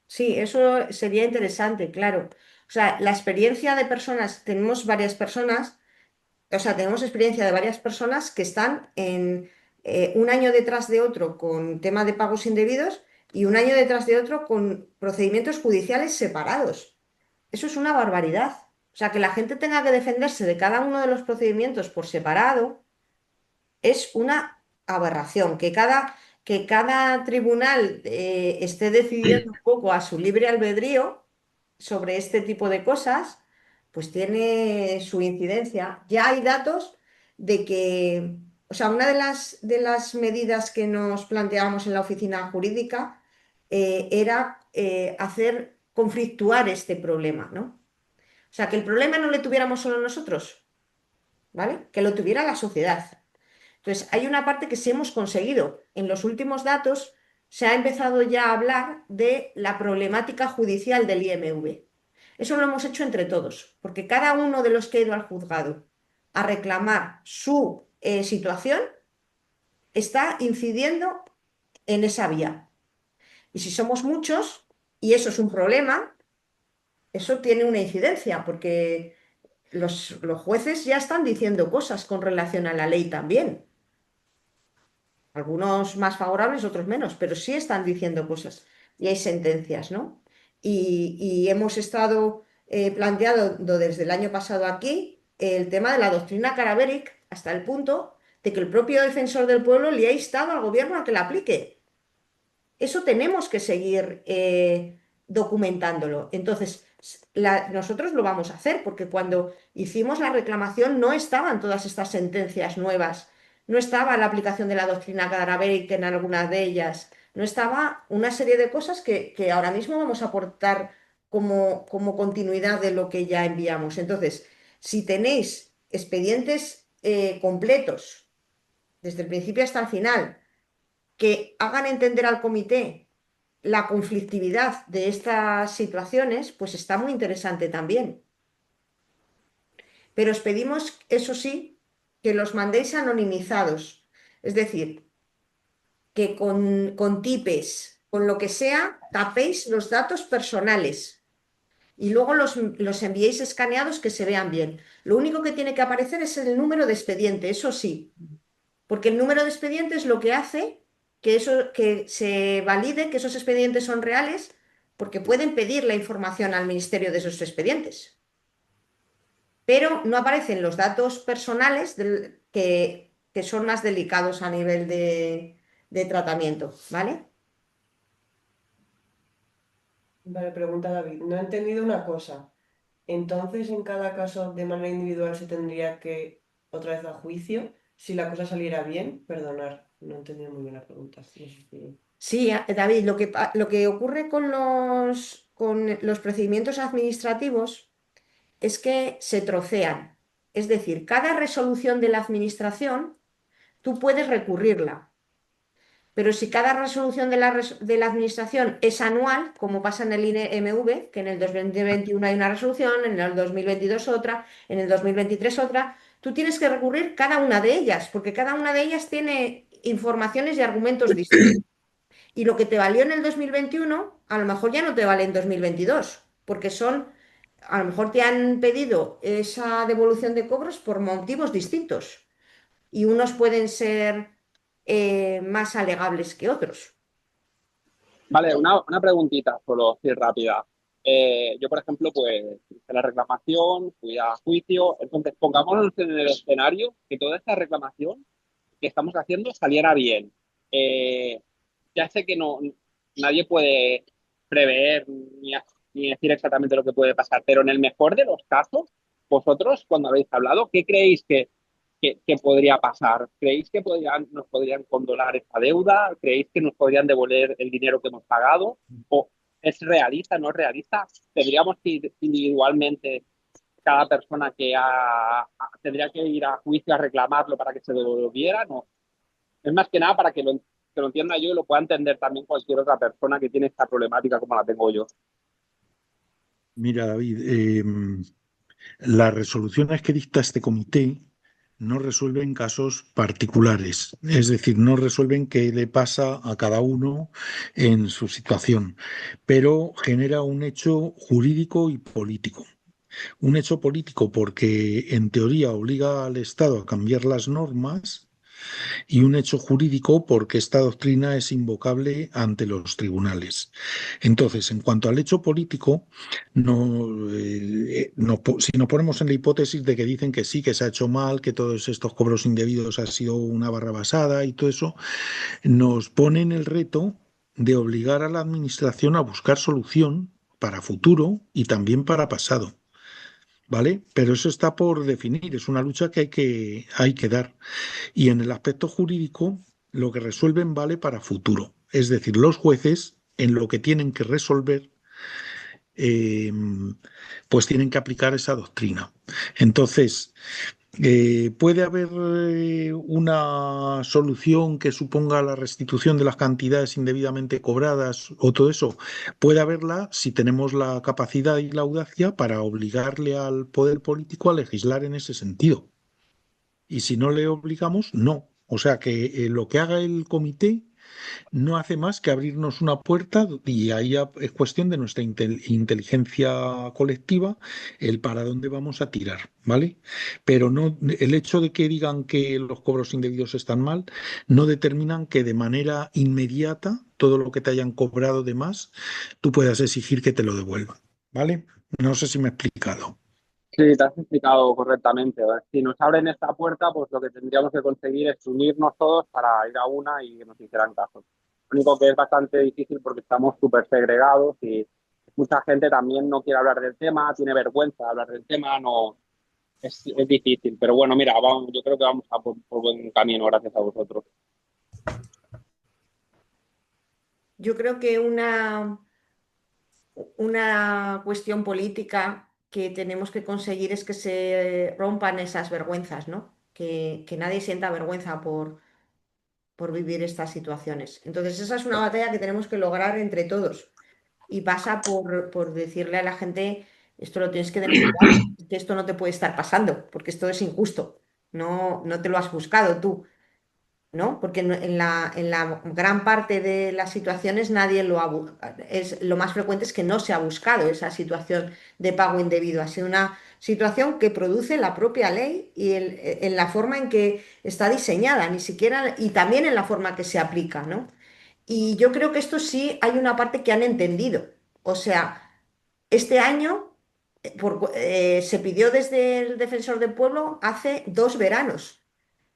Sí, eso sería interesante, claro. O sea, la experiencia de personas, tenemos varias personas, o sea, tenemos experiencia de varias personas que están en un año detrás de otro con tema de pagos indebidos y un año detrás de otro con procedimientos judiciales separados. Eso es una barbaridad. O sea, que la gente tenga que defenderse de cada uno de los procedimientos por separado es una aberración. Que cada tribunal esté decidiendo un poco a su libre albedrío sobre este tipo de cosas, pues tiene su incidencia. Ya hay datos de que, o sea, una de las medidas que nos planteábamos en la oficina jurídica era hacer conflictuar este problema, ¿no? O sea, que el problema no le tuviéramos solo nosotros, ¿vale? Que lo tuviera la sociedad. Entonces, hay una parte que sí hemos conseguido. En los últimos datos se ha empezado ya a hablar de la problemática judicial del IMV. Eso lo hemos hecho entre todos, porque cada uno de los que ha ido al juzgado a reclamar su situación está incidiendo en esa vía. Y si somos muchos, y eso es un problema, eso tiene una incidencia, porque los jueces ya están diciendo cosas con relación a la ley también. Algunos más favorables, otros menos, pero sí están diciendo cosas y hay sentencias, ¿no? Y hemos estado planteando desde el año pasado aquí el tema de la doctrina Caraveric hasta el punto de que el propio defensor del pueblo le ha instado al gobierno a que la aplique. Eso tenemos que seguir documentándolo. Entonces, nosotros lo vamos a hacer porque cuando hicimos la reclamación no estaban todas estas sentencias nuevas, no estaba la aplicación de la doctrina Caraveric en algunas de ellas, no estaba una serie de cosas que ahora mismo vamos a aportar como continuidad de lo que ya enviamos. Entonces, si tenéis expedientes completos desde el principio hasta el final, que hagan entender al comité la conflictividad de estas situaciones, pues está muy interesante también. Pero os pedimos, eso sí, que los mandéis anonimizados, es decir, que con tipes, con lo que sea, tapéis los datos personales y luego los enviéis escaneados que se vean bien. Lo único que tiene que aparecer es el número de expediente, eso sí, porque el número de expediente es lo que hace que se valide que esos expedientes son reales, porque pueden pedir la información al ministerio de esos expedientes. Pero no aparecen los datos personales que son más delicados a nivel de tratamiento, ¿vale? Vale, pregunta David. No he entendido una cosa. Entonces, en cada caso de manera individual se tendría que otra vez a juicio si la cosa saliera bien. Perdonar, no he entendido muy bien la pregunta. No sé si- Sí, David, lo que ocurre con los procedimientos administrativos es que se trocean. Es decir, cada resolución de la administración tú puedes recurrirla, pero si cada resolución de la administración es anual, como pasa en el INEMV, que en el 2021 hay una resolución, en el 2022 otra, en el 2023 otra, tú tienes que recurrir cada una de ellas, porque cada una de ellas tiene informaciones y argumentos distintos. Y lo que te valió en el 2021, a lo mejor ya no te vale en 2022, porque a lo mejor te han pedido esa devolución de cobros por motivos distintos y unos pueden ser más alegables que otros. Vale, una preguntita solo, así rápida. Yo, por ejemplo, pues hice la reclamación, fui a juicio, entonces pongámonos en el escenario que toda esta reclamación que estamos haciendo saliera bien. Eh, ya sé que nadie puede prever ni decir exactamente lo que puede pasar, pero en el mejor de los casos, vosotros, cuando habéis hablado, ¿qué creéis que podría pasar? ¿Creéis que nos podrían condonar esta deuda? ¿Creéis que nos podrían devolver el dinero que hemos pagado? ¿O es realista, no es realista? ¿Tendríamos que ir individualmente cada persona tendría que ir a juicio a reclamarlo para que se devolviera? No. Es más que nada para que que lo entienda yo y lo pueda entender también cualquier otra persona que tiene esta problemática como la tengo yo. Mira, David, las resoluciones que dicta este comité no resuelven casos particulares, es decir, no resuelven qué le pasa a cada uno en su situación, pero genera un hecho jurídico y político. Un hecho político porque en teoría obliga al Estado a cambiar las normas y un hecho jurídico porque esta doctrina es invocable ante los tribunales. Entonces, en cuanto al hecho político, si nos ponemos en la hipótesis de que dicen que sí, que se ha hecho mal, que todos estos cobros indebidos ha sido una barra basada y todo eso, nos ponen el reto de obligar a la Administración a buscar solución para futuro y también para pasado. ¿Vale? Pero eso está por definir, es una lucha que hay que dar. Y en el aspecto jurídico, lo que resuelven vale para futuro. Es decir, los jueces, en lo que tienen que resolver, eh, pues tienen que aplicar esa doctrina. Entonces, ¿puede haber una solución que suponga la restitución de las cantidades indebidamente cobradas o todo eso? Puede haberla si tenemos la capacidad y la audacia para obligarle al poder político a legislar en ese sentido. Y si no le obligamos, no. O sea que lo que haga el comité no hace más que abrirnos una puerta y ahí es cuestión de nuestra inteligencia colectiva el para dónde vamos a tirar, ¿vale? Pero no, el hecho de que digan que los cobros indebidos están mal no determinan que de manera inmediata todo lo que te hayan cobrado de más tú puedas exigir que te lo devuelvan, ¿vale? No sé si me he explicado. Sí, te has explicado correctamente. Si nos abren esta puerta, pues lo que tendríamos que conseguir es unirnos todos para ir a una y que nos hicieran caso. Lo único que es bastante difícil porque estamos súper segregados y mucha gente también no quiere hablar del tema, tiene vergüenza de hablar del tema, no, es difícil. Pero bueno, mira, vamos, yo creo que vamos a por buen camino gracias a vosotros. Yo creo que una cuestión política que tenemos que conseguir es que se rompan esas vergüenzas, ¿no? Que nadie sienta vergüenza por vivir estas situaciones. Entonces, esa es una batalla que tenemos que lograr entre todos y pasa por decirle a la gente, esto lo tienes que denunciar, que esto no te puede estar pasando, porque esto es injusto, no te lo has buscado tú. ¿No? Porque en la gran parte de las situaciones nadie lo más frecuente es que no se ha buscado esa situación de pago indebido. Ha sido una situación que produce la propia ley y en la forma en que está diseñada, ni siquiera, y también en la forma que se aplica, ¿no? Y yo creo que esto sí hay una parte que han entendido. O sea, este año se pidió desde el Defensor del Pueblo hace 2 veranos,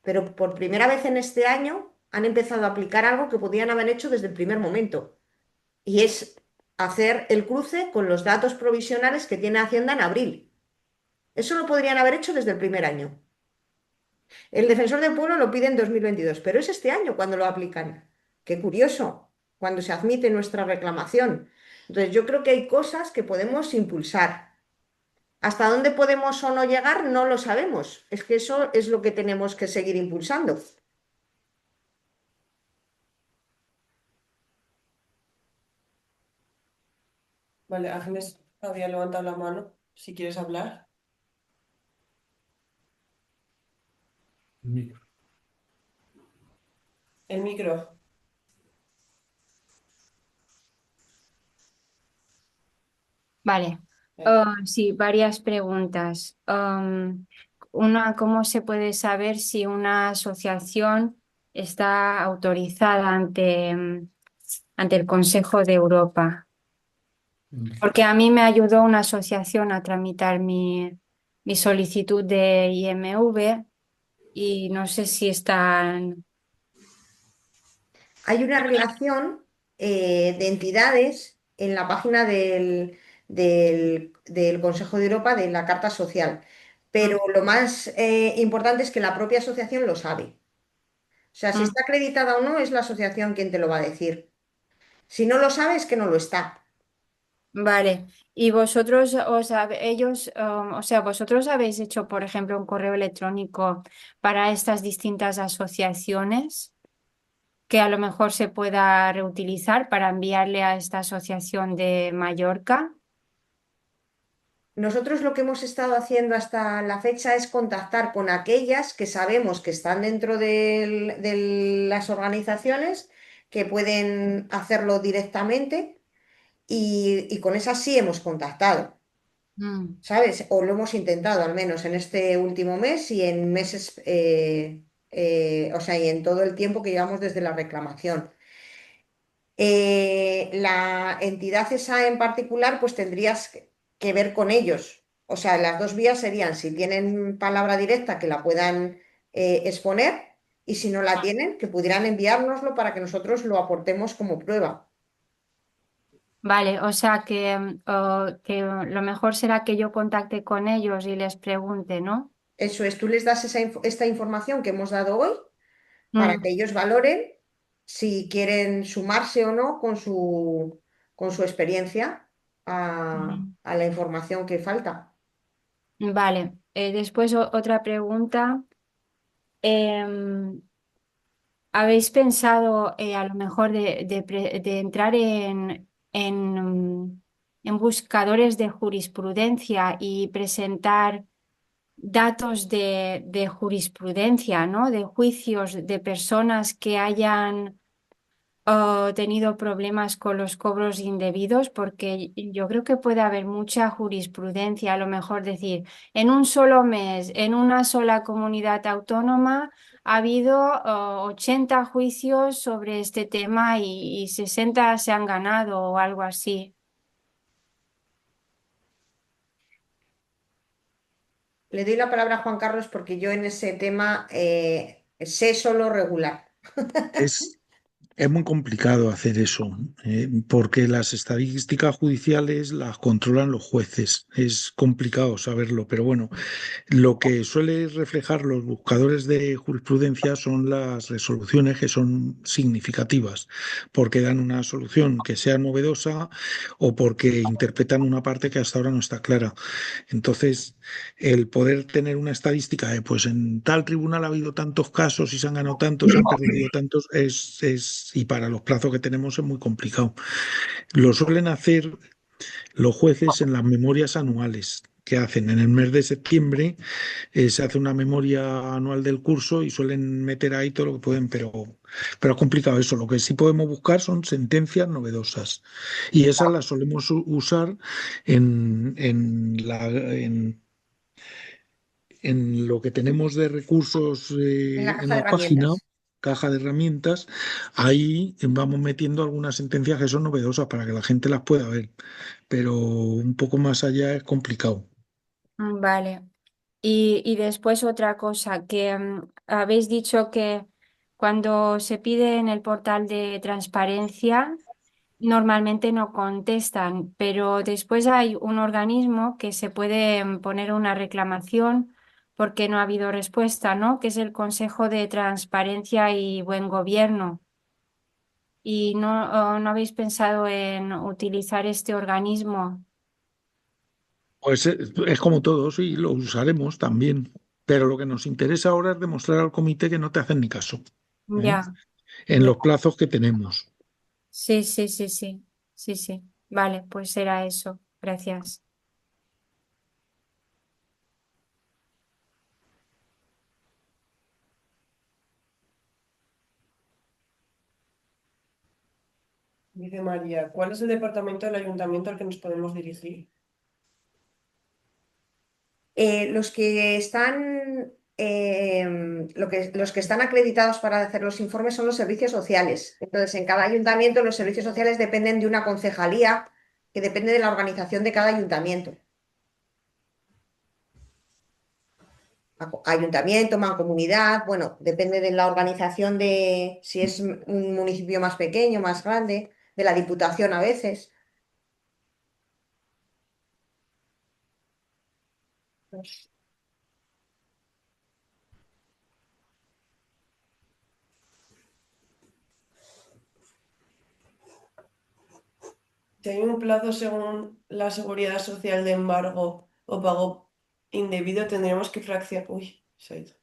pero por primera vez en este año han empezado a aplicar algo que podían haber hecho desde el primer momento, y es hacer el cruce con los datos provisionales que tiene Hacienda en abril. Eso lo podrían haber hecho desde el primer año. El Defensor del Pueblo lo pide en 2022, pero es este año cuando lo aplican. Qué curioso, cuando se admite nuestra reclamación. Entonces, yo creo que hay cosas que podemos impulsar. ¿Hasta dónde podemos o no llegar? No lo sabemos. Es que eso es lo que tenemos que seguir impulsando. Vale, Agnes había levantado la mano, si quieres hablar. El micro. Vale. Eh, Sí, varias preguntas. Una, ¿cómo se puede saber si una asociación está autorizada ante el Consejo de Europa? Porque a mí me ayudó una asociación a tramitar mi solicitud de IMV y no sé si están... Hay una relación de entidades en la página del Consejo de Europa de la Carta Social, pero lo más importante es que la propia asociación lo sabe. O sea, si Mm, está acreditada o no, es la asociación quien te lo va a decir. Si no lo sabe, es que no lo está. Vale. ¿Y vosotros o sea, vosotros habéis hecho, por ejemplo, un correo electrónico para estas distintas asociaciones? que a lo mejor se pueda reutilizar para enviarle a esta asociación de Mallorca? Nosotros lo que hemos estado haciendo hasta la fecha es contactar con aquellas que sabemos que están dentro de las organizaciones, que pueden hacerlo directamente y con esas sí hemos contactado, Mm, ¿sabes? O lo hemos intentado al menos en este último mes y en meses, o sea, y en todo el tiempo que llevamos desde la reclamación. La entidad esa en particular, pues tendrías que ver con ellos. O sea, las dos vías serían si tienen palabra directa que la puedan exponer y si no la tienen, que pudieran enviárnoslo para que nosotros lo aportemos como prueba. vale, o sea que lo mejor será que yo contacte con ellos y les pregunte, ¿no? Eso es, tú les das esta información que hemos dado hoy para Mm, que ellos valoren si quieren sumarse o no con su experiencia mm. a la información que falta. Vale, después otra pregunta. Em, ¿Habéis pensado a lo mejor de entrar en buscadores de jurisprudencia y presentar datos de jurisprudencia, ¿no? De juicios de personas que hayan tenido problemas con los cobros indebidos? Porque yo creo que puede haber mucha jurisprudencia, a lo mejor decir, en un solo mes, en una sola comunidad autónoma, ha habido 80 juicios sobre este tema y 60 se han ganado o algo así. Le doy la palabra a Juan Carlos porque yo en ese tema sé solo regular. Es, es muy complicado hacer eso, porque las estadísticas judiciales las controlan los jueces. Es complicado saberlo, pero bueno, lo que suele reflejar los buscadores de jurisprudencia son las resoluciones que son significativas, porque dan una solución que sea novedosa o porque interpretan una parte que hasta ahora no está clara. Entonces, el poder tener una estadística de, pues en tal tribunal ha habido tantos casos y se han ganado tantos, se han perdido tantos, y para los plazos que tenemos es muy complicado. Lo suelen hacer los jueces en las memorias anuales que hacen en el mes de septiembre. Se hace una memoria anual del curso y suelen meter ahí todo lo que pueden, pero es complicado eso. Lo que sí podemos buscar son sentencias novedosas y esas las solemos usar en lo que tenemos de recursos En la en caja de la página, herramientas. caja de herramientas. Ahí vamos metiendo algunas sentencias que son novedosas para que la gente las pueda ver, pero un poco más allá es complicado. Vale. Y después otra cosa, que habéis dicho que cuando se pide en el portal de transparencia, normalmente no contestan, pero después hay un organismo que se puede poner una reclamación porque no ha habido respuesta, ¿no? Que es el Consejo de Transparencia y Buen Gobierno. ¿Y no habéis pensado en utilizar este organismo? Pues es como todo, sí, lo usaremos también. Pero lo que nos interesa ahora es demostrar al comité que no te hacen ni caso, ¿eh? Ya, En ya. los plazos que tenemos. Sí, sí, sí, sí, sí, sí. Vale, pues será eso. Gracias. Dice María, ¿cuál es el departamento del ayuntamiento al que nos podemos dirigir? Los que están, los que están acreditados para hacer los informes son los servicios sociales. Entonces, en cada ayuntamiento los servicios sociales dependen de una concejalía que depende de la organización de cada ayuntamiento. Ayuntamiento, mancomunidad, bueno, depende de la organización de si es un municipio más pequeño, más grande, de la diputación a veces. Pues, si hay un plazo según la seguridad social de embargo o pago indebido, tendremos que fraccionar. Uy, se ha ido.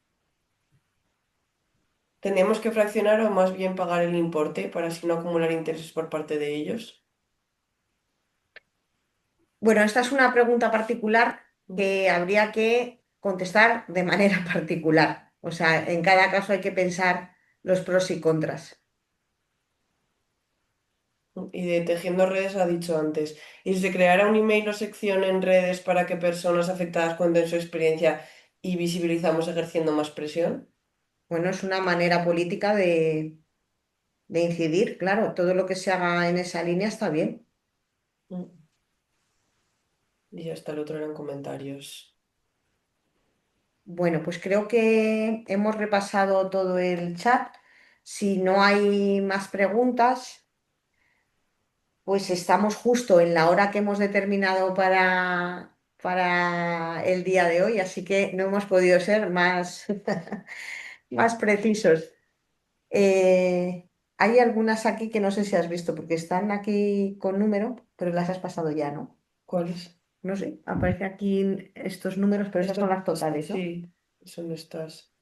¿Tendríamos que fraccionar o más bien pagar el importe para así no acumular intereses por parte de ellos? Bueno, esta es una pregunta particular que habría que contestar de manera particular. O sea, en cada caso hay que pensar los pros y contras. Y de tejiendo redes ha dicho antes. ¿Y si se creara un email o sección en redes para que personas afectadas cuenten su experiencia y visibilizamos ejerciendo más presión? Bueno, es una manera política de incidir, claro, todo lo que se haga en esa línea está bien. Mm. Y ya está, el otro eran comentarios. Bueno, pues creo que hemos repasado todo el chat. Si no hay más preguntas, pues estamos justo en la hora que hemos determinado para el día de hoy, así que no hemos podido ser más, más precisos. Hay algunas aquí que no sé si has visto, porque están aquí con número, pero las has pasado ya, ¿no? ¿Cuáles? No sé, aparece aquí estos números, pero esas son las totales, ¿no? Sí, son estas.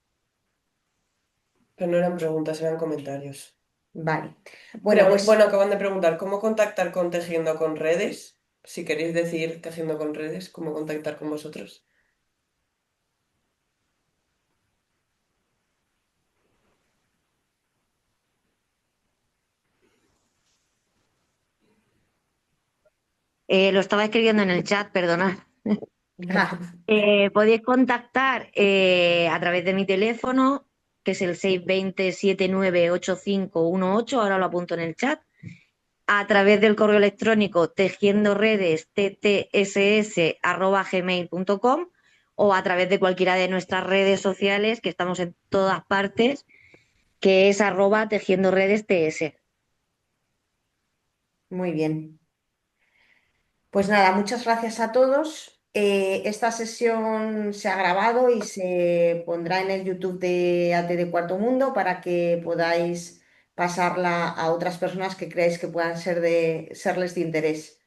Pero no eran preguntas, eran comentarios. Vale. Bueno, Bueno, pues acaban de preguntar, ¿cómo contactar con Tejiendo con Redes? Si queréis decir Tejiendo con Redes, ¿cómo contactar con vosotros? Lo estaba escribiendo en el chat, perdonad. ah, Podéis contactar a través de mi teléfono, que es el 620-798518, ahora lo apunto en el chat, a través del correo electrónico tejiendoredes@gmail.com o a través de cualquiera de nuestras redes sociales, que estamos en todas partes, que es @tejiendoredests. muy bien. Pues nada, muchas gracias a todos. Esta sesión se ha grabado y se pondrá en el YouTube de AT de Cuarto Mundo para que podáis pasarla a otras personas que creáis que puedan serles de interés.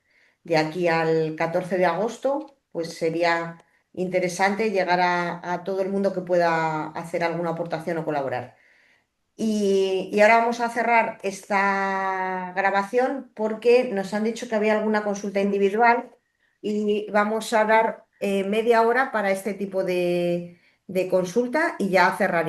De aquí al 14 de agosto, pues sería interesante llegar a todo el mundo que pueda hacer alguna aportación o colaborar. Y ahora vamos a cerrar esta grabación porque nos han dicho que había alguna consulta individual y vamos a dar media hora para este tipo de consulta y ya cerraría.